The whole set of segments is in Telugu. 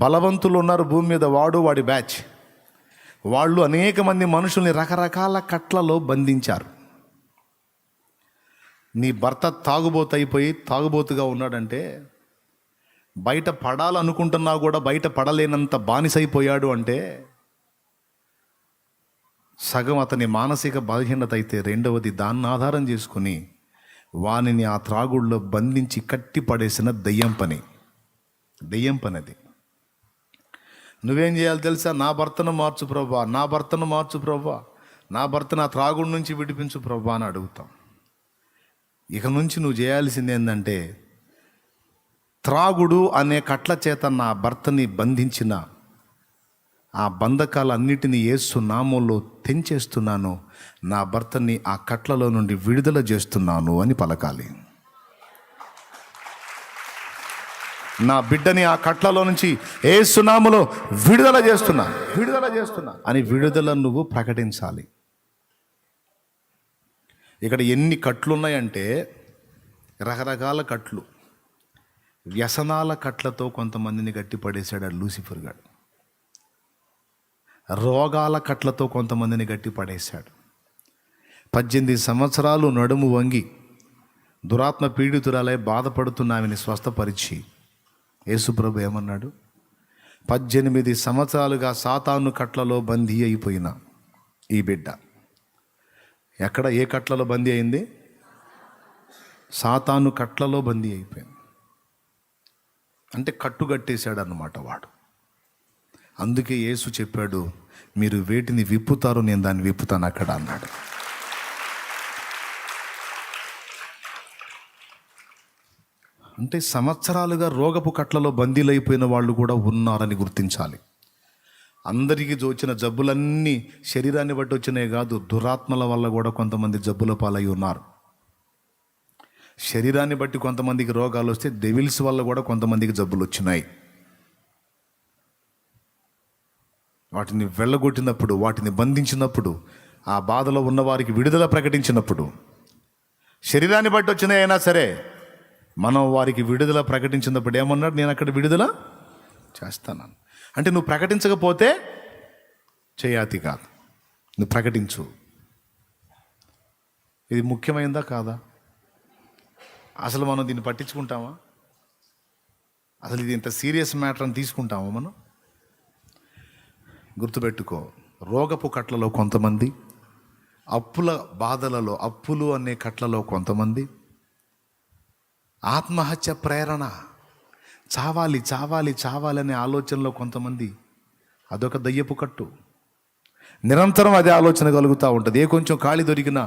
బలవంతులు ఉన్నారు భూమి మీద, వాడు వాడి బ్యాచ్. వాళ్ళు అనేక మంది మనుషుల్ని రకరకాల కట్లలో బంధించారు. నీ భర్త తాగుబోతైపోయి తాగుబోతుగా ఉన్నాడంటే, బయట పడాలనుకుంటున్నా కూడా బయట పడలేనంత బానిసైపోయాడు అంటే, సగం అతని మానసిక బలహీనత అయితే, రెండవది దాన్ని ఆధారం చేసుకుని వానిని ఆ త్రాగుళ్ళలో బంధించి కట్టి పడేసిన దెయ్యం పని అది. నువ్వేం చేయాలి తెలుసా? నా భర్తను మార్చు ప్రభా, నా భర్తను మార్చు ప్రభా, నా భర్తను ఆ త్రాగుడి నుంచి విడిపించు ప్రభా అని అడుగుతాం. ఇక నుంచి నువ్వు చేయాల్సింది ఏంటంటే, త్రాగుడు అనే కట్ల చేత నా భర్తని బంధించిన ఆ బంధకాలన్నిటినీ యేసు నామంలో తెంచేస్తున్నాను, నా భర్తని ఆ కట్లలో నుండి విడుదల చేస్తున్నాను అని పలకాలి. నా బిడ్డని ఆ కట్లలో నుంచి యేసు నామములో విడుదల చేస్తున్నా అని విడుదల నువ్వు ప్రకటించాలి. ఇక్కడ ఎన్ని కట్లు ఉన్నాయంటే, రకరకాల కట్లు. వ్యసనాల కట్లతో కొంతమందిని గట్టిపడేశాడు లూసిఫర్ గాడు. రోగాల కట్లతో కొంతమందిని గట్టిపడేశాడు. 18 సంవత్సరాలు నడుము వంగి దురాత్మ పీడితురాలై బాధపడుతున్న ఆమెని స్వస్థపరిచి యేసుప్రభు ఏమన్నాడు? 18 సంవత్సరాలుగా సాతాను కట్లలో బందీ అయిపోయిన ఈ బిడ్డ ఎక్కడ, ఏ కట్లలో బందీ అయింది? సాతాను కట్లలో బందీ అయిపోయింది. అంటే కట్టుగట్టేశాడు అన్నమాట వాడు. అందుకే యేసు చెప్పాడు, మీరు వేటిని విప్పుతారో నేను దాన్ని విప్పుతాను అక్కడ అన్నాడు. అంటే సంవత్సరాలుగా రోగపు కట్లలో బందీలైపోయిన వాళ్ళు కూడా ఉన్నారని గుర్తించాలి. అందరికీ వచ్చిన జబ్బులన్నీ శరీరాన్ని బట్టి వచ్చినాయి కాదు, దురాత్మల వల్ల కూడా కొంతమంది జబ్బుల పాలై ఉన్నారు. శరీరాన్ని బట్టి కొంతమందికి రోగాలు వస్తే డెవిల్స్ వల్ల కూడా కొంతమందికి జబ్బులు వచ్చినాయి. వాటిని వెళ్ళగొట్టినప్పుడు, వాటిని బంధించినప్పుడు, ఆ బాధలో ఉన్న వారికి విడుదల ప్రకటించినప్పుడు, శరీరాన్ని బట్టి వచ్చినాయి అయినా సరే మనం వారికి విడుదల ప్రకటించినప్పుడు ఏమన్నాడు? నేను అక్కడ విడుదల చేస్తాను. అంటే నువ్వు ప్రకటించకపోతే చేయాతి కాదు, నువ్వు ప్రకటించు. ఇది ముఖ్యమైనదా కాదా? అసలు మనం దీన్ని పట్టించుకుంటామా? అసలు ఇది ఇంత సీరియస్ మ్యాటర్ అని తీసుకుంటామా మనం? గుర్తుపెట్టుకో, రోగపు కట్లలో కొంతమంది, అప్పుల బాధలలో, అప్పులు అనే కట్లలో కొంతమంది, ఆత్మహత్య ప్రేరణ, చావాలి చావాలి చావాలి అనే ఆలోచనలో కొంతమంది, అదొక దయ్యపు కట్టు. నిరంతరం అదే ఆలోచన కలుగుతూ ఉంటుంది. ఏ కొంచెం ఖాళీ దొరికినా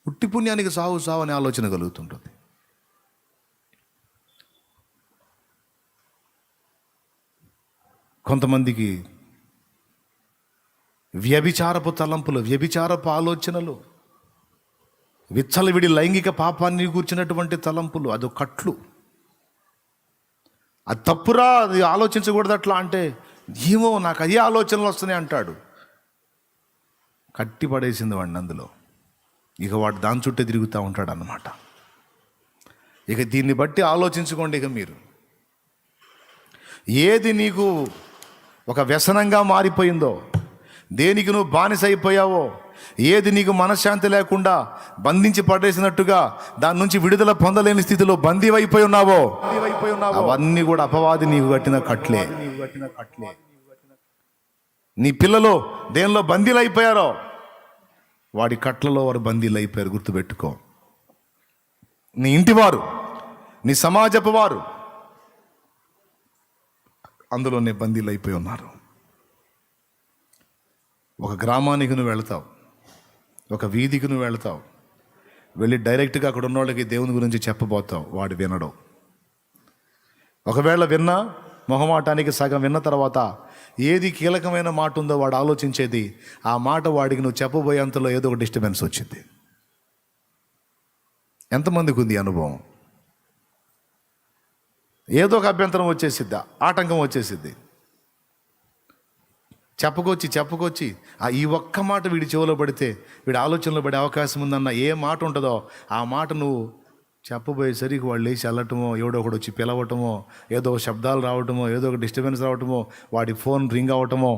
ఉట్టి పుణ్యానికి సావు సావు అనే ఆలోచన కలుగుతుంటుంది. కొంతమందికి వ్యభిచారపు తలంపులు, వ్యభిచారపు ఆలోచనలు, విచ్చలవిడి లైంగిక పాపాన్ని కూర్చున్నటువంటి తలంపులు, అదో కట్లు. అది తప్పురా, అది ఆలోచించకూడదు అట్లా అంటే, ఏమో నాకు అదే ఆలోచనలు వస్తున్నాయి అంటాడు. కట్టి పడేసింది వాడిని అందులో. ఇక వాడు దాని చుట్టే తిరుగుతూ ఉంటాడు అన్నమాట. ఇక దీన్ని బట్టి ఆలోచించుకోండి. ఇక మీరు ఏది నీకు ఒక వ్యసనంగా మారిపోయిందో, దేనికి నువ్వు బానిస అయిపోయావో, ఏది నీకు మనశ్శాంతి లేకుండా బంధించి పడేసినట్టుగా దాని నుంచి విడుదల పొందలేని స్థితిలో బందీవైపోయి ఉన్నావో, అవన్నీ కూడా అపవాది నీకు కట్టిన కట్లే. నీ పిల్లలు దేనిలో బందీలు అయిపోయారో వాడి కట్లలో వారు బందీలు అయిపోయారు. గుర్తుపెట్టుకో. నీ ఇంటివారు, నీ సమాజపు వారు అందులోనే బందీలు అయిపోయి ఉన్నారు. ఒక గ్రామానికి నువ్వు వెళతావు, ఒక వీధికి నువ్వు వెళతావు, వెళ్ళి డైరెక్ట్గా అక్కడ ఉన్న వాళ్ళకి దేవుని గురించి చెప్పబోతావు, వాడు వినడు. ఒకవేళ విన్నా మొహమాటానికి సగం విన్న తర్వాత ఏది కీలకమైన మాట ఉందో వాడు ఆలోచించేది, ఆ మాట వాడికి నువ్వు చెప్పబోయేంతలో ఏదో ఒక డిస్టర్బెన్స్ వచ్చింది. ఎంతమందికి ఉంది అనుభవం? ఏదో ఒక అభ్యంతరం వచ్చేసిద్ది, ఆటంకం వచ్చేసిద్ది. చెప్పుకొచ్చి ఈ ఒక్క మాట వీడి చెవిలో పడితే వీడి ఆలోచనలో పడే అవకాశం ఉందన్న ఏ మాట ఉంటుందో ఆ మాట నువ్వు చెప్పబోయేసరికి వాళ్ళు లేచి వెళ్ళటమో, ఎవడో ఒకడు వచ్చి పిలవటమో, ఏదో ఒక శబ్దాలు రావటమో, ఏదో ఒక డిస్టర్బెన్స్ రావటమో, వాడి ఫోన్ రింగ్ అవ్వటమో,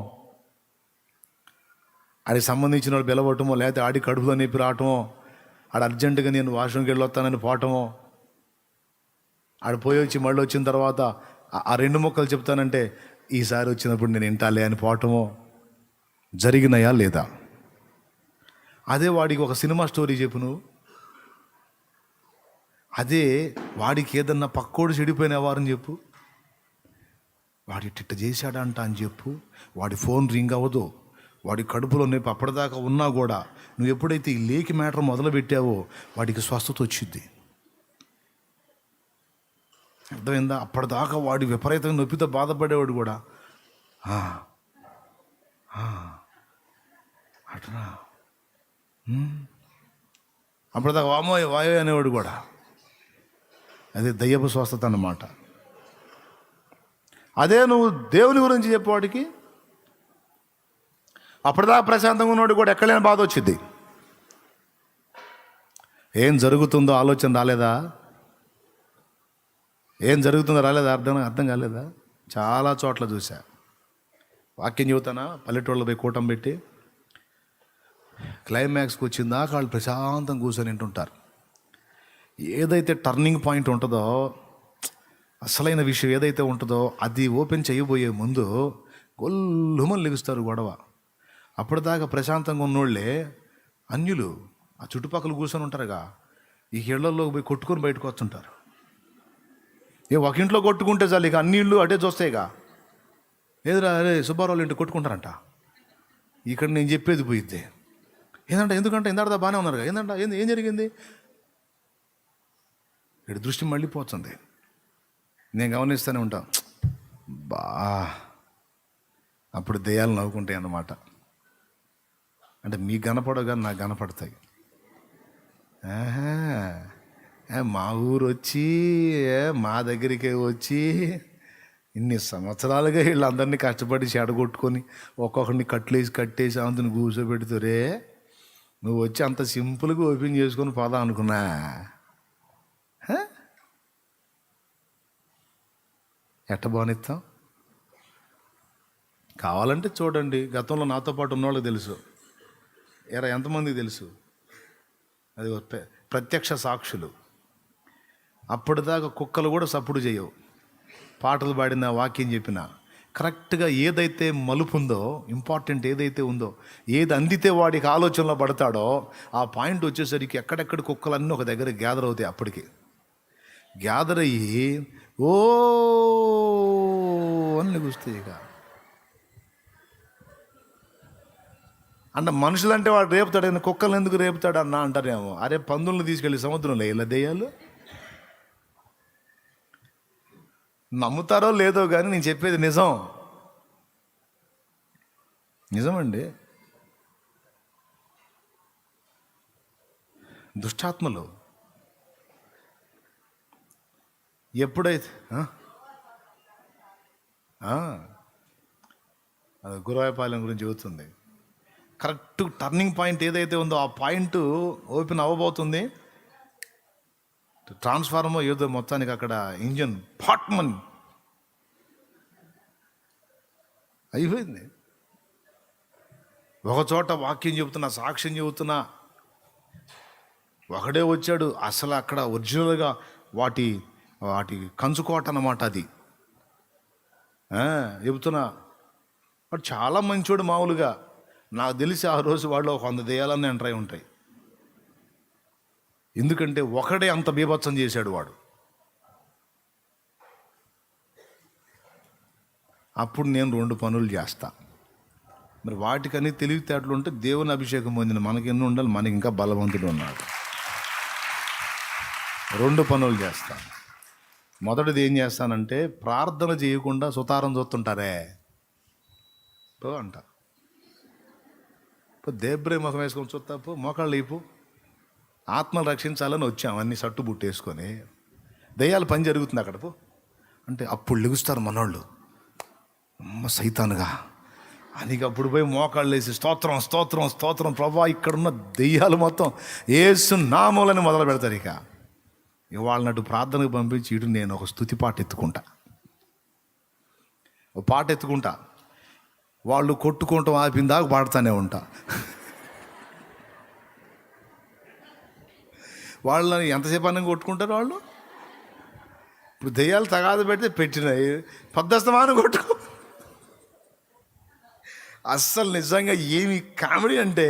ఆడికి సంబంధించిన వాళ్ళు పిలవటమో, లేకపోతే ఆడి కడుపులో నొప్పి రావటమో, ఆడు అర్జెంటుగా నేను వాష్రూమ్కి వెళ్ళొస్తానని పోవటమో, ఆడు పోయి వచ్చి మళ్ళీ వచ్చిన తర్వాత ఆ 2 ముక్కలు చెప్తానంటే ఈసారి వచ్చినప్పుడు నేను వింటాలే అని పోవటమో జరిగినాయా లేదా? అదే వాడికి ఒక సినిమా స్టోరీ చెప్పు నువ్వు. అదే వాడికి ఏదన్నా పక్కోడు చెడిపోయిన వారని చెప్పు, వాడి తిట్ట చేశాడంట అని చెప్పు, వాడి ఫోన్ రింగ్ అవ్వదు, వాడి కడుపులో నొప్పి అప్పటిదాకా ఉన్నా కూడా నువ్వు ఎప్పుడైతే ఈ లేకి మ్యాటర్ మొదలు పెట్టావో వాడికి స్వస్థత వచ్చింది. అర్థమైందా? అప్పటిదాకా వాడి విపరీతంగా నొప్పితో బాధపడేవాడు కూడా అట్లా అప్పటిదాకా వామో వాయో అనేవాడు కూడా. అదే దయ్యపు స్వస్థత అన్నమాట. అదే నువ్వు దేవుని గురించి చెప్పేవాడికి అప్పటిదాకా ప్రశాంతంగా ఉన్నవాడు కూడా ఎక్కడలేని బాధ వచ్చింది. ఏం జరుగుతుందో ఆలోచన రాలేదా? ఏం జరుగుతుందో రాలేదా? అర్థం కాలేదా? చాలా చోట్ల చూసా. వాక్యం చెబుతానా, పల్లెటూళ్ళలో పోయి కూటం పెట్టి క్లైమాక్స్కి వచ్చిందాక వాళ్ళు ప్రశాంతంగా కూర్చొని వింటుంటారు. ఏదైతే టర్నింగ్ పాయింట్ ఉంటుందో, అసలైన విషయం ఏదైతే ఉంటుందో అది ఓపెన్ చేయబోయే ముందు గొల్లుమని లెగుస్తారు గొడవ. అప్పటిదాకా ప్రశాంతంగా ఉన్నోళ్ళే అన్యులు ఆ చుట్టుపక్కల కూర్చొని ఉంటారుగా, ఈ ఇళ్లలోకి పోయి కొట్టుకొని బయటకు వస్తుంటారు. ఒక ఇంట్లో కొట్టుకుంటే చాలు ఇక అన్ని ఇళ్ళు అటే చూస్తాయిగా. ఏదిరా అరే సుబ్బారావు ఇంటి కొట్టుకుంటారంట, ఇక్కడ నేను చెప్పేది పోయిద్ది. ఎందుకంటే ఇందాక బాగానే ఉన్నారుగా, ఏం జరిగింది? ఇక్కడ దృష్టి మళ్ళీ పోతుంది. నేను గమనిస్తూనే ఉంటాను. అప్పుడు దెయ్యాలు నవ్వుకుంటాయి అన్నమాట. అంటే మీకు కనపడగా నాకు కనపడతాయి. మా ఊరు వచ్చి మా దగ్గరికి వచ్చి ఇన్ని సంవత్సరాలుగా వీళ్ళందరినీ కష్టపడి చెడగొట్టుకొని ఒక్కొక్కరిని కట్టేసి అంతని కూర్చోబెడుతురే, నువ్వు వచ్చి అంత సింపుల్గా ఓపెన్ చేసుకొని పోదా అనుకున్నా. ఎట్ట బానిస్తాం? కావాలంటే చూడండి, గతంలో నాతో పాటు ఉన్నవాళ్ళకి తెలుసు. ఎంతమందికి తెలుసు? అది ప్రత్యక్ష సాక్షులు. అప్పటిదాకా కుక్కలు కూడా సప్పుడు చేయవు. పాటలు పాడిన, వాక్యం చెప్పిన కరెక్ట్గా ఏదైతే మలుపు ఉందో, ఇంపార్టెంట్ ఏదైతే ఉందో, ఏది అందితే వాడికి ఆలోచనలో పడతాడో ఆ పాయింట్ వచ్చేసరికి ఎక్కడెక్కడ కుక్కలన్నీ ఒక దగ్గర గ్యాదర్ అవుతాయి. అప్పటికి గ్యాదర్ అయ్యి ఓ అని గుస్తాయి. ఇక అంటే మనుషులంటే వాడు రేపుతాడు, కుక్కలు ఎందుకు రేపుతాడు అన్న అంటారేమో. అరే పందులను తీసుకెళ్ళి సముద్రంలో ఇలా దెయ్యాలు. నమ్ముతారో లేదో కానీ నేను చెప్పేది నిజమండి. దుష్టాత్మలు ఎప్పుడైతే అది గురవాయపాలెం గురించి చెబుతుంది. కరెక్ట్ టర్నింగ్ పాయింట్ ఏదైతే ఉందో ఆ పాయింట్ ఓపెన్ అవ్వబోతుంది. ట్రాన్స్ఫార్మర్ ఏదో మొత్తానికి అక్కడ ఇంజన్ పాట్మన్ అయిపోయింది. ఒకచోట వాక్యం చెబుతున్నా, సాక్ష్యం చెబుతున్నా, ఒకడే వచ్చాడు. అసలు అక్కడ ఒరిజినల్గా వాటి కంచుకోట అన్నమాట. అది చెబుతున్నా, వాడు చాలా మంచోడు. మామూలుగా నాకు తెలిసి ఆ రోజు వాళ్ళు 100 దెయ్యాలన్నీ ఎంటర్ అయి ఉంటాయి. ఎందుకంటే ఒకడే అంత బీభత్సం చేశాడు వాడు. అప్పుడు నేను 2 పనులు చేస్తా. మరి వాటికన్నీ తెలివితేటలు ఉంటే దేవుని అభిషేకం పొందిన మనకి ఎన్ని ఉండాలి? మనకి ఇంకా బలవంతుడు ఉన్నాడు. 2 పనులు చేస్తాను. మొదటిది ఏం చేస్తానంటే, ప్రార్థన చేయకుండా సుతారం చూస్తుంటారే అంట. దేబ్రే ముఖం వేసుకొని చూస్తాపు, మోకాళ్ళు లేపు, ఆత్మలు రక్షించాలని వచ్చాం అన్ని సట్టు బుట్టేసుకొని. దయ్యాల పని జరుగుతుంది అక్కడ పో అంటే అప్పుడు లెగుస్తారు మనోళ్ళు, అమ్మ సైతానుగా అని. అప్పుడు పోయి మోకాళ్ళు వేసి స్తోత్రం స్తోత్రం స్తోత్రం ప్రభా, ఇక్కడున్న దెయ్యాలు మొత్తం యేసు నామములని మొదలు పెడతారు. ఇక వాళ్ళని అటు ప్రార్థనకు పంపించి ఇటు నేను ఒక స్తుతి పాట ఎత్తుకుంటా, ఒక పాట ఎత్తుకుంటా, వాళ్ళు కొట్టుకుంటాం ఆపిందాక పాడుతూనే ఉంటా. వాళ్ళని ఎంతసేపు అన్నం కొట్టుకుంటారు వాళ్ళు. ఇప్పుడు దెయ్యాలు తగాదు పెడితే పెట్టినాయి, పద్దస్తమానం కొట్టుకో. అస్సలు నిజంగా ఏమి కామెడీ అంటే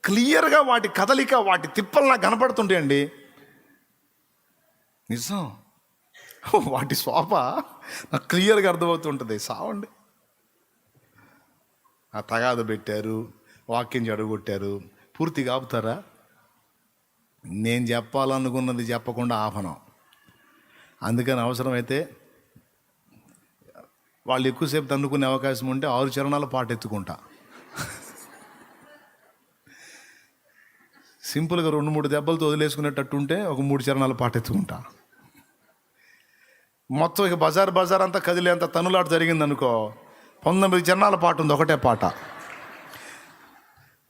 క్లియర్గా వాటి కదలిక, వాటి తిప్పలు నాకు కనపడుతుంటాయండి. నిజం, వాటి శోభ నాకు క్లియర్గా అర్థమవుతుంటుంది. సావండి, ఆ తగాదు పెట్టారు, వాక్యం చెడగొట్టారు, పూర్తిగా ఆపుతారా? నేను చెప్పాలనుకున్నది చెప్పకుండా ఆపను. అందుకని అవసరమైతే వాళ్ళు ఎక్కువసేపు తన్నుకునే అవకాశం ఉంటే 6 చరణాల పాట ఎత్తుకుంటా. సింపుల్గా 2-3 దెబ్బలతో వదిలేసుకునేటట్టు ఉంటే ఒక 3 చరణాల పాట ఎత్తుకుంటా. మొత్తం ఇక బజార్ అంతా కదిలేంత తనులాట జరిగింది అనుకో, 19 చరణాల పాట ఉంది, ఒకటే పాట.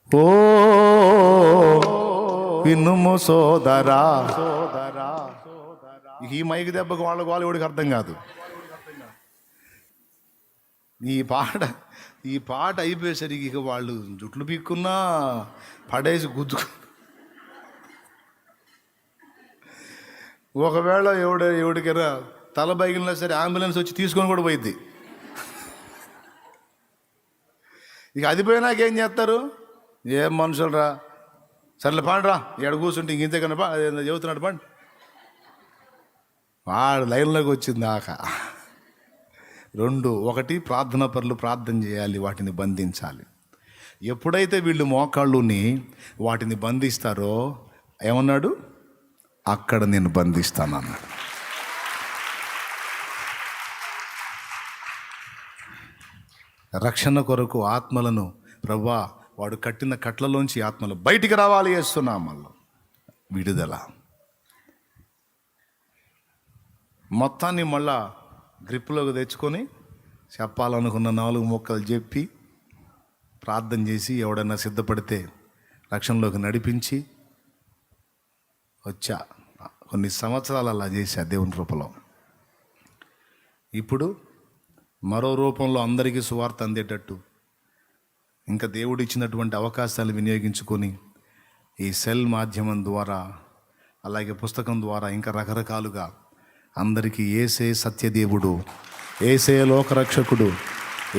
ఓ వినుము సోదరా, ఈ మైకి దెబ్బకు వాళ్ళకి ఎవడికి అర్థం కాదు. ఈ పాట అయిపోయేసరికి ఇక వాళ్ళు జుట్లు పీక్కున్నా పడేసి గుద్దుకు. ఒకవేళ ఎవడికైనా తల బైగినా సరే అంబులెన్స్ వచ్చి తీసుకొని కూడా పోయిద్ది. ఇక అది పోయినాకేం చేస్తారు? ఏం మనుషులు రా, సర్లే పాండ్రా, ఎక్కడ కూర్చుంటే ఇంతే కన్నా చెబుతున్నాడు పండి. వాడు లైన్లోకి వచ్చింది దాకా. 2, 1 ప్రార్థన పరులు ప్రార్థన చేయాలి, వాటిని బంధించాలి. ఎప్పుడైతే వీళ్ళు మోకాళ్ళుని వాటిని బంధిస్తారో ఏమన్నాడు? అక్కడ నేను బంధిస్తాను అన్నాడు. రక్షణ కొరకు ఆత్మలను, ప్రభువా వాడు కట్టిన కట్లలోంచి ఆత్మలు బయటికి రావాలి యేసునామములో. విడుదల మొత్తాన్ని మళ్ళా గ్రిప్పులోకి తెచ్చుకొని చెప్పాలనుకున్న 4 ముక్కలు చెప్పి ప్రార్థన చేసి ఎవడన్నా సిద్ధపడితే రక్షణలోకి నడిపించి వచ్చా. కొన్ని సంవత్సరాలు అలా చేశా దేవుని రూపంలో. ఇప్పుడు మరో రూపంలో అందరికీ సువార్త అందేటట్టు ఇంకా దేవుడు ఇచ్చినటువంటి అవకాశాలు వినియోగించుకొని ఈ సెల్ మాధ్యమం ద్వారా, అలాగే పుస్తకం ద్వారా ఇంకా రకరకాలుగా అందరికీ ఏసే సత్యదేవుడు, ఏసే లోకరక్షకుడు,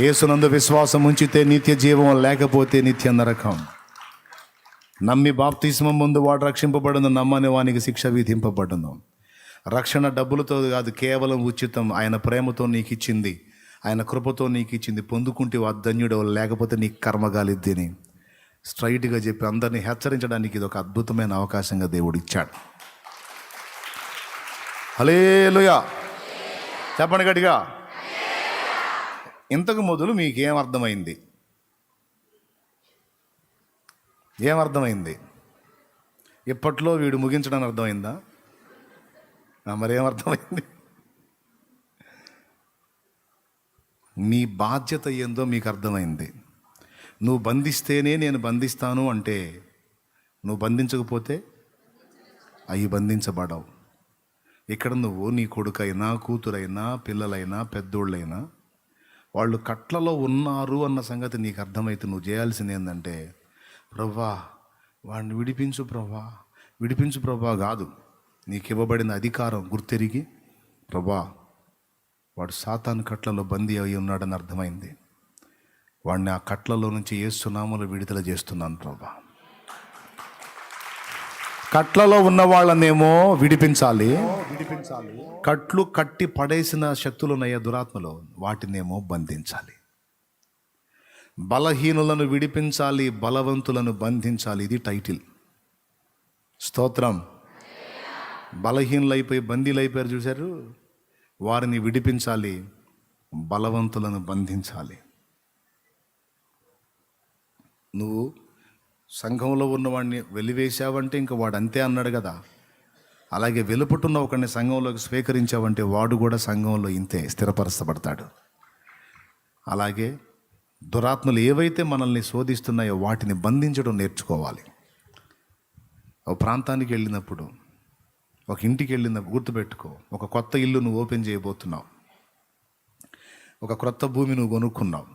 ఏసునందు విశ్వాసం ఉంచితే నిత్య జీవం, లేకపోతే నిత్య నరకం. నమ్మి బాప్తిస్మం ముందు వాడు రక్షింపబడును, నమ్మని వానికి శిక్ష విధింపబడును. రక్షణ డబ్బులతో కాదు, కేవలం ఉచితం. ఆయన ప్రేమతో నీకు ఇచ్చింది, ఆయన కృపతో నీకు ఇచ్చింది. పొందుకుంటే ధన్యుడు, లేకపోతే నీకు కర్మగాలిద్దని స్ట్రైట్గా చెప్పి అందరినీ హెచ్చరించడానికి ఇది ఒక అద్భుతమైన అవకాశంగా దేవుడు ఇచ్చాడు. హల్లెలూయా చెప్పండి గట్టిగా. ఇంతకు మొదలు మీకేం అర్థమైంది? ఏమర్థమైంది? ఇప్పట్లో వీడు ముగించడానికి అర్థమైందా? మరేమర్థమైంది? నీ బాధ్యత ఏందో మీకు అర్థమైంది. నువ్వు బంధిస్తేనే నేను బంధిస్తాను అంటే, నువ్వు బంధించకపోతే అవి బంధించబడవు. ఇక్కడ నువ్వు నీ కొడుకైనా, కూతురైనా, పిల్లలైనా, పెద్దోళ్ళైనా వాళ్ళు కట్లలో ఉన్నారు అన్న సంగతి నీకు అర్థమైతే నువ్వు చేయాల్సింది ఏంటంటే, ప్రభా వాడిని విడిపించు ప్రభా, విడిపించు ప్రభా కాదు. నీకు ఇవ్వబడిన అధికారం గుర్తెరిగి, ప్రభా వాడు సాతాను కట్లలో బందీ అయి ఉన్నాడని అర్థమైంది, వాడిని ఆ కట్లలో నుంచి యేసు నామములో విడుదల చేస్తున్నాను ప్రభా. కట్లలో ఉన్న వాళ్ళనేమో విడిపించాలి, కట్లు కట్టి పడేసిన శక్తులు ఉన్నాయా దురాత్మలో, వాటినేమో బంధించాలి. బలహీనులను విడిపించాలి, బలవంతులను బంధించాలి. ఇది టైటిల్. స్తోత్రం. బలహీనులైపోయి బందీలైపోయారు చూశారు, వారిని విడిపించాలి, బలవంతులను బంధించాలి. నువ్వు సంఘంలో ఉన్నవాడిని వెలివేశావంటే ఇంక వాడు అంతే అన్నాడు కదా. అలాగే వెలుపుటున్న ఒకడిని సంఘంలోకి స్వీకరించావంటే వాడు కూడా సంఘంలో ఇంతే స్థిరపరచబడతాడు. అలాగే దురాత్మలు ఏవైతే మనల్ని శోధిస్తున్నాయో వాటిని బంధించడం నేర్చుకోవాలి. ఒక ప్రాంతానికి వెళ్ళినప్పుడు ఒక ఇంటికి వెళ్ళింది గుర్తుపెట్టుకో. ఒక కొత్త ఇల్లు నువ్వు ఓపెన్ చేయబోతున్నావు, ఒక క్రొత్త భూమి నువ్వు కొనుక్కున్నావు.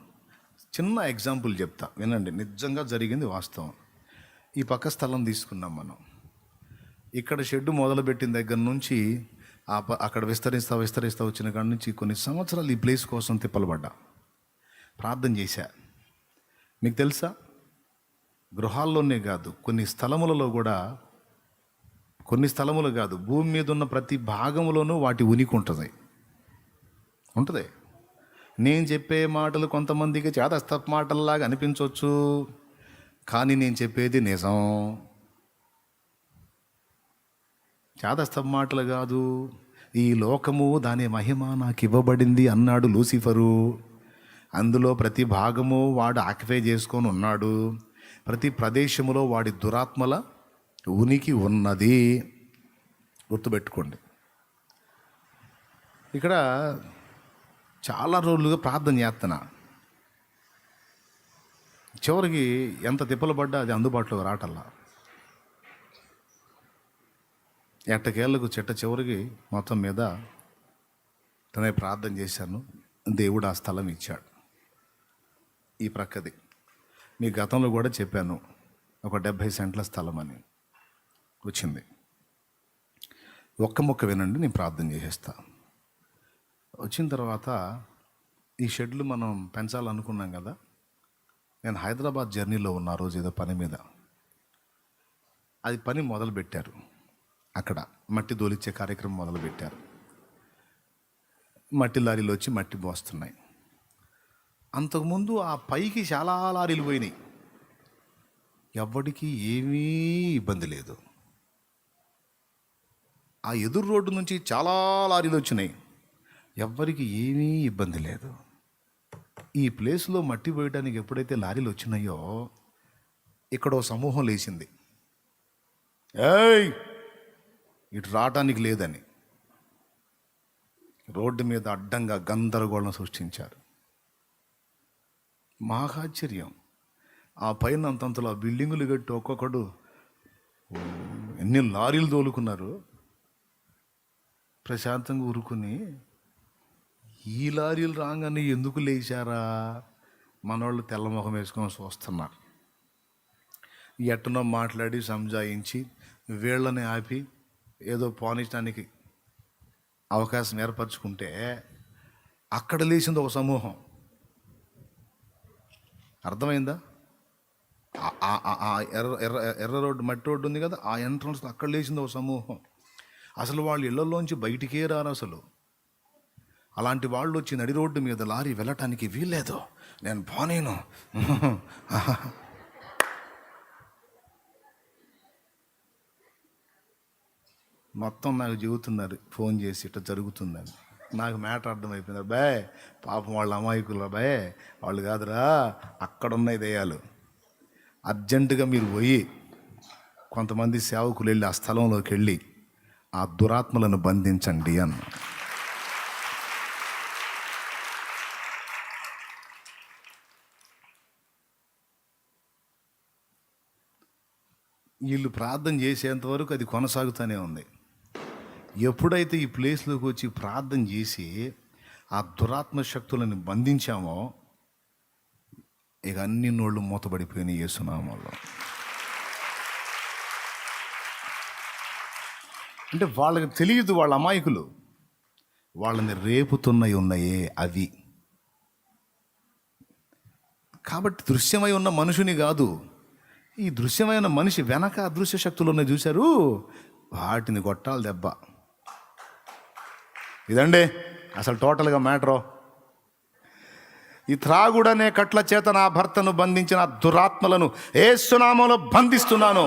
చిన్న ఎగ్జాంపుల్ చెప్తా వినండి, నిజంగా జరిగింది వాస్తవం. ఈ పక్క స్థలం తీసుకున్నాం మనం. ఇక్కడ షెడ్డు మొదలుపెట్టిన దగ్గర నుంచి అక్కడ విస్తరిస్తా వచ్చిన కాడ నుంచి కొన్ని సంవత్సరాలు ఈ ప్లేస్ కోసం తిప్పలబడ్డా, ప్రార్థన చేశా. మీకు తెలుసా, గృహాల్లోనే కాదు కొన్ని స్థలములు కాదు, భూమి మీద ఉన్న ప్రతి భాగంలోనూ వాటి ఉనికి ఉంటుంది. నేను చెప్పే మాటలు కొంతమందికి చేదస్త మాటల్లాగా అనిపించవచ్చు, కానీ నేను చెప్పేది నిజం. చేదస్త మాటలు కాదు. ఈ లోకము దాని మహిమ నాకు ఇవ్వబడింది అన్నాడు లూసిఫరు. అందులో ప్రతి భాగము వాడు ఆక్యుపై చేసుకొని ఉన్నాడు. ప్రతి ప్రదేశములో వాడి దురాత్మల ఉనికి ఉన్నది. గుర్తుపెట్టుకోండి. ఇక్కడ చాలా రోజులుగా ప్రార్థన చేస్తున్నా. చివరికి ఎంత తిప్పలు పడ్డా అది అందుబాటులోకి రావటల్లా. ఎట్టకేళ్లకు చివరికి మొత్తం మీద తనే ప్రార్థన చేశాను. దేవుడు ఆ స్థలం ఇచ్చాడు. ఈ ప్రక్కది మీ గతంలో కూడా చెప్పాను, ఒక 70 సెంట్ల స్థలం అని వచ్చింది. ఒక్క మొక్క వినండి, నేను ప్రార్థన చేసేస్తా. వచ్చిన తర్వాత ఈ షెడ్లు మనం పెంచాలనుకున్నాం కదా. నేను హైదరాబాద్ జర్నీలో ఉన్న రోజు ఏదో పని మీద, అది పని మొదలుపెట్టారు. అక్కడ మట్టి దోలిచ్చే కార్యక్రమం మొదలుపెట్టారు. మట్టి లారీలు వచ్చి మట్టి మోస్తున్నాయి. అంతకుముందు ఆ పైకి చాలా లారీలు పోయినాయి. ఎవ్వడికి ఏమీ ఇబ్బంది లేదు. ఆ ఎదురు రోడ్డు నుంచి చాలా లారీలు వచ్చినాయి, ఎవ్వరికి ఏమీ ఇబ్బంది లేదు. ఈ ప్లేస్లో మట్టి పోయడానికి ఎప్పుడైతే లారీలు వచ్చినాయో ఇక్కడ ఓ సమూహం లేచింది. ఏయ్, ఇటు రావటానికి లేదని రోడ్డు మీద అడ్డంగా గందరగోళం సృష్టించారు. మాకు ఆశ్చర్యం. ఆ పైన అంతంతలో ఆ బిల్డింగులు కట్టి ఒక్కొక్కడు ఎన్ని లారీలు తోలుకున్నారు. ప్రశాంతంగా ఊరుకుని ఈ లారీలు రాగానే ఎందుకు లేచారా మనోళ్ళు తెల్లముఖం వేసుకొని చూస్తున్నారు. ఎట్టనో మాట్లాడి సంజాయించి వీళ్ళని ఆపి ఏదో పోనించడానికి అవకాశం ఏర్పరచుకుంటే అక్కడ లేచింది ఒక సమూహం. అర్థమైందా? ఎర్ర రోడ్డు మట్టి రోడ్డు ఉంది కదా, ఆ ఎంట్రన్స్ అక్కడ లేచింది ఒక సమూహం. అసలు వాళ్ళు ఇళ్లలోంచి బయటికే రారు. అసలు అలాంటి వాళ్ళు వచ్చి నడి రోడ్డు మీద లారీ వెళ్ళటానికి వీల్లేదు, నేను పోనేను. మొత్తం నాకు చెబుతున్నారు ఫోన్ చేసి, ఇట్లా జరుగుతుందని. నాకు మ్యాటర్ అర్థమైపోయింది. అబ్బాయి పాపం వాళ్ళ అమాయకులు, అబ్బాయి వాళ్ళు కాదురా, అక్కడున్నాయి దయ్యాలు. అర్జెంటుగా మీరు పోయి కొంతమంది సేవకులు వెళ్ళి ఆ స్థలంలోకి వెళ్ళి ఆ దురాత్మలను బంధించండి అన్న. వీళ్ళు ప్రార్థన చేసేంతవరకు అది కొనసాగుతూనే ఉంది. ఎప్పుడైతే ఈ ప్లేస్లోకి వచ్చి ప్రార్థన చేసి ఆ దురాత్మ శక్తులను బంధించామో ఇక అన్ని నోళ్ళు మూతబడిపోయినాయి యేసునామములో. అంటే వాళ్ళకి తెలియదు, వాళ్ళ అమాయకులు. వాళ్ళని రేపుతున్నాయి ఉన్నాయే అవి. కాబట్టి దృశ్యమై ఉన్న మనుషుని కాదు, ఈ దృశ్యమైన మనిషి వెనక అదృశ్య శక్తులు ఉన్నాయి చూశారు, వాటిని కొట్టాలి దెబ్బ. ఇదండి అసలు టోటల్గా మ్యాటరు. ఈ త్రాగుడనే కట్ల చేత నా భర్తను బంధించిన దురాత్మలను యేసునామంలో బంధిస్తున్నాను.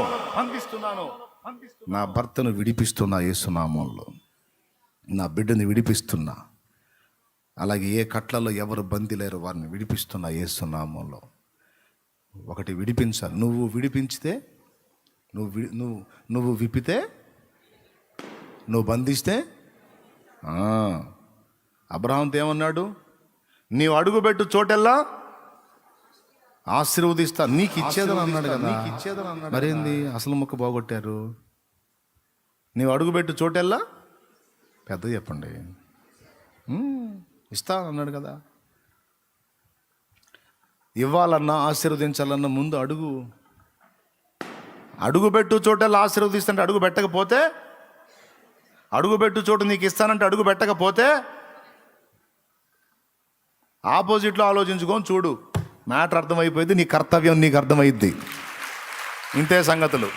నా భర్తను విడిపిస్తున్నా యేసునామంలో, నా బిడ్డని విడిపిస్తున్నా. అలాగే ఏ కట్లలో ఎవరు బందీలేరు వారిని విడిపిస్తున్నా యేసునామంలో. ఒకటి విడిపించాలి. నువ్వు విడిపించితే, నువ్వు విప్పితే, నువ్వు బంధిస్తే. అబ్రహాంతో ఏమన్నాడు? నీవు అడుగుపెట్టు చోటెల్లా ఆశీర్వదిస్తా, నీకు ఇచ్చేదని అన్నాడు కదా. మరేంది అసలు మొక్క పోగొట్టారు. నీవు అడుగుపెట్టు చోటెల్లా పెద్ద చెప్పండి. ఇస్తా అన్నాడు కదా. ఇవ్వాలన్నా ఆశీర్వదించాలన్నా ముందు అడుగుపెట్టు చోటెల్లా ఆశీర్వదిస్తుంటే అడుగు పెట్టకపోతే, అడుగుపెట్టు చోటు నీకు ఇస్తానంటే అడుగు పెట్టకపోతే ఆపోజిట్లో ఆలోచించుకొని చూడు, మ్యాటర్ అర్థమైపోయింది, నీ కర్తవ్యం నీకు అర్థమైద్ది. ఇంతే సంగతులు.